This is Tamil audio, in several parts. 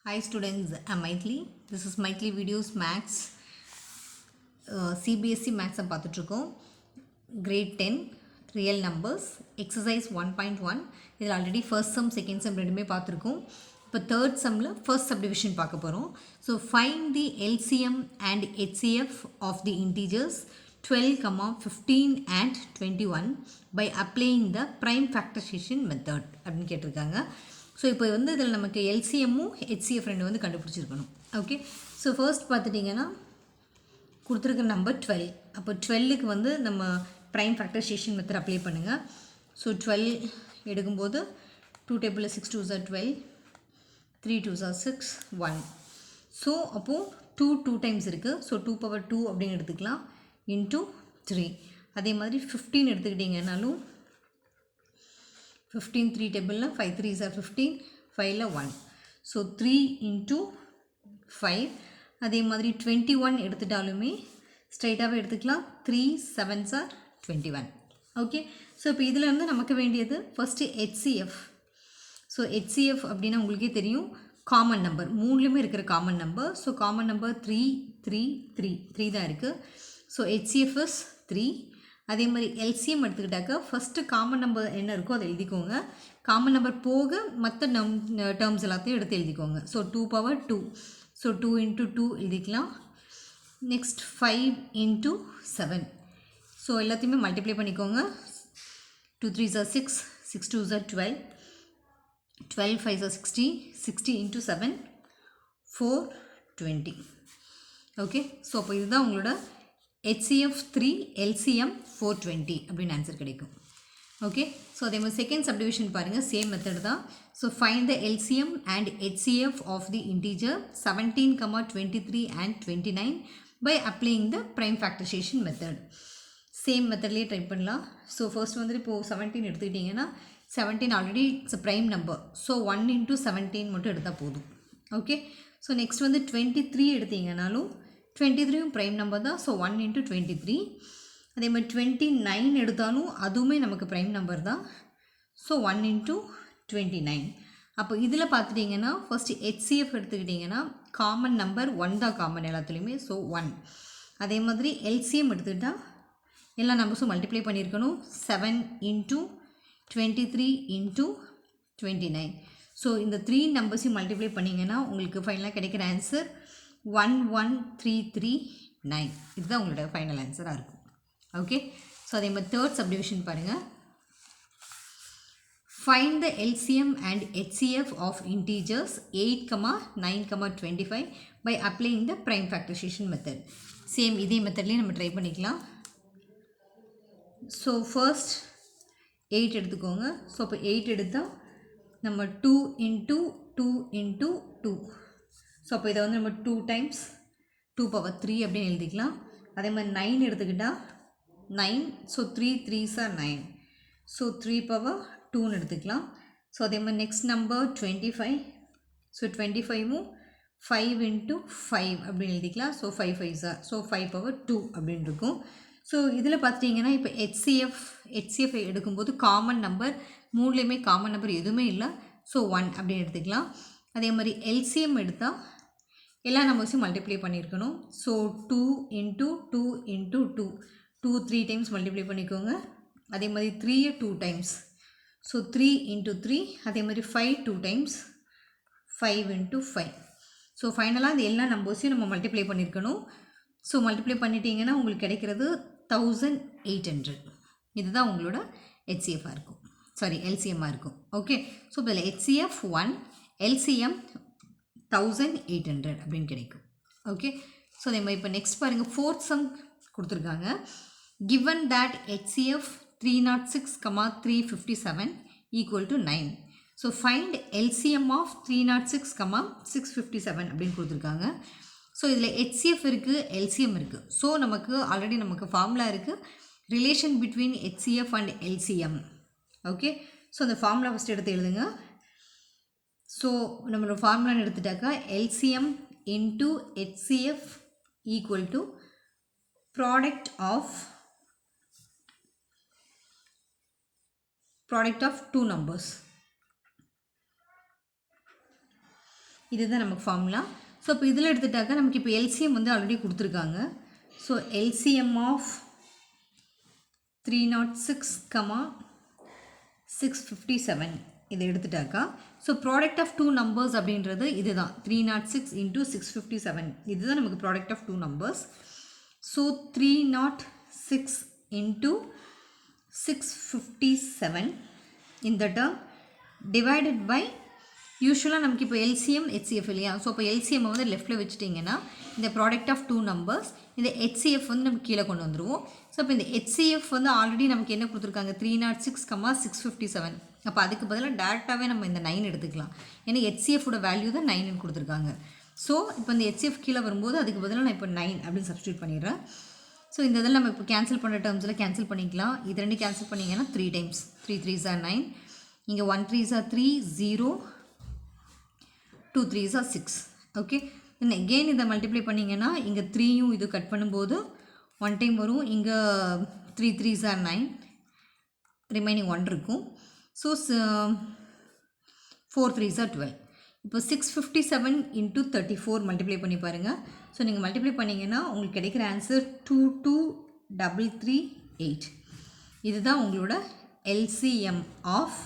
Hi students, I'm Maithili. This is Maithili Videos Max. CBSE Max பார்த்துட்ருக்கோம். Grade 10 Real Numbers Exercise 1.1 இதில் already first sum second sum ரெண்டுமே பார்த்துருக்கோம். இப்போ தேர்ட் சம்மில் ஃபர்ஸ்ட் சப்டிவிஷன் பார்க்க போகிறோம். So find the LCM and HCF of the integers 12, 15 and 21 by applying the prime factorization method அப்படின்னு கேட்டிருக்காங்க. ஸோ இப்போ வந்து இதில் நமக்கு எல்சிஎம்மும் ஹெச்சிஎஃப் ரெண்டு வந்து கண்டுபிடிச்சிருக்கணும். ஓகே, ஸோ ஃபர்ஸ்ட் பார்த்துட்டிங்கன்னா கொடுத்துருக்க நம்பர் 12. அப்போ 12க்கு வந்து நம்ம ப்ரைம் ஃபேக்டரைசேஷன் மெத்தட் அப்ளை பண்ணுங்கள். ஸோ 12 எடுக்கும்போது 2 டேபிளில் 6 2s are 12, 3 2s are 6, 1. So அப்போது 2 டைம்ஸ் இருக்குது. ஸோ 2 power 2 அப்படின்னு எடுத்துக்கலாம் இன்ட்டு 3. அதே மாதிரி 15 எடுத்துக்கிட்டிங்கனாலும் 15 3 டேபிளில் 5 3s are 15, 5ல் 1. So 3 into 5. அதே மாதிரி 21 எடுத்துட்டாலுமே ஸ்ட்ரைட்டாகவே எடுத்துக்கலாம். 3 7s are 21. ஓகே, ஸோ இப்போ இதில் வந்து நமக்கு வேண்டியது ஃபஸ்ட்டு ஹெச்சிஎஃப். ஸோ ஹெச்சிஎஃப் அப்படின்னா உங்களுக்கே தெரியும், காமன் நம்பர் மூணுலேயுமே இருக்கிற common number. So common number 3 3 3 3 தான் இருக்குது. So HCF is 3. அதே மாதிரி எல்சிஎம் எடுத்துக்கிட்டாக்க ஃபஸ்ட்டு காமன் நம்பர் என்ன இருக்கோ அதை எழுதிக்கோங்க. காமன் நம்பர் போக மற்ற டேர்ம்ஸ் எல்லாத்தையும் எடுத்து எழுதிக்கோங்க. So 2 power 2. ஸோ 2 into 2 எழுதிக்கலாம். Next 5 into 7. ஸோ எல்லாத்தையுமே மல்டிப்ளை பண்ணிக்கோங்க. 2 3s are 6, 6 2s are 12, 12 5s are 60, 60 into 7 420. Okay, so அப்போ இதுதான் உங்களோட HCF 3 LCM 420 அப்படின்னு ஆன்சர் கிடைக்கும். ஓகே, ஸோ அதே மாதிரி செகண்ட் சப்டிவிஷன் பாருங்கள், சேம் மெத்தட் தான். So find the LCM and HCF of the integer 17, 23 and 29 by applying the prime factorization method. Same மெத்தட்லேயே ட்ரை பண்ணலாம். ஸோ ஃபர்ஸ்ட் வந்து இப்போது 17 எடுத்துக்கிட்டிங்கன்னா 17 already it's prime number. So 1 into 17 மட்டும் எடுத்தால் போதும். ஓகே, ஸோ நெக்ஸ்ட் வந்து 23 எடுத்திங்கனாலும் 23யும் ப்ரைம் நம்பர் தான். So 1 into 23. அதே மாதிரி 29 எடுத்தாலும் அதுவுமே நமக்கு ப்ரைம் நம்பர் தான். So 1 into 29. அப்போ இதில் பார்த்துட்டிங்கன்னா ஃபஸ்ட்டு HCF எடுத்துக்கிட்டிங்கன்னா காமன் நம்பர் 1 தான் காமன் எல்லாத்துலேயுமே. ஸோ 1. அதே மாதிரி LCM எடுத்துக்கிட்டால் எல்லா நம்பர்ஸும் மல்டிப்ளை பண்ணியிருக்கணும். 7 into 23 into 29. ஸோ இந்த 3 நம்பர்ஸையும் மல்டிப்ளை பண்ணிங்கன்னா உங்களுக்கு ஃபைனலாக கிடைக்கிற ஆன்சர் 11339. இதுதான் உங்களோட ஃபைனல் ஆன்சராக இருக்கும். ஓகே, ஸோ அதே மாதிரி தேர்ட் சப்டிவிஷன் பாருங்கள். Find the LCM and HCF of integers 8, 9, 25 by applying the prime factorization method. Same இதே மெத்தட்லேயே நம்ம ட்ரை பண்ணிக்கலாம். ஸோ ஃபர்ஸ்ட் 8 எடுத்துக்கோங்க. ஸோ அப்போ 8 எடுத்தால் நம்ம 2 into 2 into 2. ஸோ அப்போ இதை வந்து நம்ம 2 times 2 power 3 அப்படின்னு எழுதிக்கலாம். அதே மாதிரி 9 எடுத்துக்கிட்டால் 9. So 3 3s are 9. So 3 power 2ன்னு எடுத்துக்கலாம். ஸோ அதே மாதிரி நெக்ஸ்ட் நம்பர் 25. ஸோ 25ம் 5 into 5 அப்படின்னு எழுதிக்கலாம். So 5 5s are, so 5 power 2 அப்படின்னு இருக்கும். ஸோ இதில் பார்த்துட்டிங்கன்னா இப்போ HCF எடுக்கும்போது காமன் நம்பர் மூணுலேயுமே காமன் நம்பர் எதுவுமே இல்லை. ஸோ 1 அப்படின்னு எடுத்துக்கலாம். அதே மாதிரி LCM எடுத்தால் எல்லா நம்பர்ஸையும் மல்டிப்ளை பண்ணியிருக்கணும். So 2 into 2 into 2. 2 3 times multiply பண்ணிக்கோங்க. அதே மாதிரி 3 2 டைம்ஸ். So 3 into 3. அதே மாதிரி 5 2 டைம்ஸ். 5 into 5. ஸோ ஃபைனலாக இந்த எல்லா நம்பர்ஸையும் நம்ம மல்டிப்ளை பண்ணியிருக்கணும். ஸோ மல்டிப்ளை பண்ணிட்டீங்கன்னா உங்களுக்கு கிடைக்கிறது 1800. இதுதான் உங்களோட HCFஆக இருக்கும், சாரி LCMஆக இருக்கும். ஓகே, ஸோ இதில் HCF 1, LCM 1800 அப்படின்னு கிடைக்கும். ஓகே, ஸோ அதே மாதிரி இப்போ நெக்ஸ்ட் பாருங்கள், ஃபோர்த் சம் கொடுத்துருக்காங்க. given that HCF 306, 357 equal to 9. So find LCM of 306, 657 அப்படின்னு கொடுத்துருக்காங்க. ஸோ இதில் HCF இருக்குது, LCM இருக்குது. ஸோ நமக்கு ஆல்ரெடி நமக்கு ஃபார்முலா இருக்குது, relation between HCF and LCM. Okay, so அந்த ஃபார்முலா ஃபஸ்ட் எடுத்து எழுதுங்க. ஸோ நம்மளோட ஃபார்முலான்னு எடுத்துட்டாக்கா LCM into HCF equal to product of two numbers. இதுதான் நமக்கு ஃபார்முலா. ஸோ இப்போ இதில் எடுத்துட்டாக்கா நமக்கு இப்போ எல்சிஎம் வந்து ஆல்ரெடி கொடுத்துருக்காங்க. ஸோ எல்சிஎம் ஆஃப் 306, 657 இதை எடுத்துட்டாக்கா ஸோ ப்ராடக்ட் ஆஃப் 2 நம்பர்ஸ் அப்படின்றது இதுதான் 306 into 657 இதுதான் நமக்கு product of 2 numbers. So 306 into 657 இந்த டேர்ம் டிவைடட் பை யூஸ்வலாக நமக்கு இப்போ எல்சிஎம் ஹெச்சிஎஃப் இல்லையா. ஸோ இப்போ எல்சிஎம்மை வந்து லெஃப்ட்டில் வச்சுட்டிங்கன்னா இந்த ப்ராடக்ட் ஆஃப் 2 நம்பர்ஸ் இந்த ஹெச்சிஎஃப் வந்து நமக்கு கீழே கொண்டு வந்துடுவோம். ஸோ இப்போ இந்த ஹெச்சிஎஃப் வந்து ஆல்ரெடி நமக்கு என்ன கொடுத்துருக்காங்க 306, 657. அப்போ அதுக்கு பதிலாக டேரெக்டாகவே நம்ம இந்த 9 எடுத்துக்கலாம். ஏன்னா ஹெச்சிஎஃபோட வேல்யூ தான் 9ன்னு கொடுத்துருக்காங்க. ஸோ இப்போ இந்த ஹெச்சிஎஃப் கீழே வரும்போது அதுக்கு பதிலாக நான் இப்போ 9 அப்படின்னு சப்ஸ்டியூட் பண்ணிடுறேன். ஸோ இந்த இதில் நம்ம இப்போ கேன்சல் பண்ணுற டேர்ம்ஸில் கேன்சல் பண்ணிக்கலாம். இது 2 கேன்சல் பண்ணிங்கன்னா 3 times 3 3s are 9. இங்கே 1 3s are 3, 0, 2 3s are 6. Okay, then again இதை மல்டிப்ளை பண்ணிங்கன்னா இங்கே 3யும் இது கட் பண்ணும்போது 1 time வரும். இங்கே 3 3s are 9, ரிமைனிங் 1 இருக்கும். So 4 3s are 12. இப்போ 657 into 34 மல்டிப்ளை பண்ணி பாருங்கள். ஸோ நீங்கள் மல்டிப்ளை பண்ணிங்கன்னா உங்களுக்கு கிடைக்கிற ஆன்சர் 22338. இதுதான் உங்களோட எல்சிஎம் ஆஃப்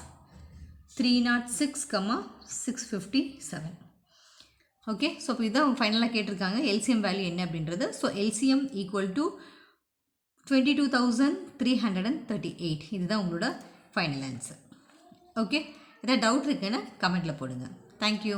306, 657. ஓகே, ஸோ இப்போ இதுதான் ஃபைனலாக கேட்டிருக்காங்க எல்சிஎம் வேல்யூ என்ன அப்படின்றது. So LCM equal to 22,338. இதுதான் உங்களோட ஃபைனல் ஆன்சர். ஓகே, ஏதாவது டவுட் இருக்குன்னு கமெண்ட்டில் போடுங்க. தேங்க்யூ.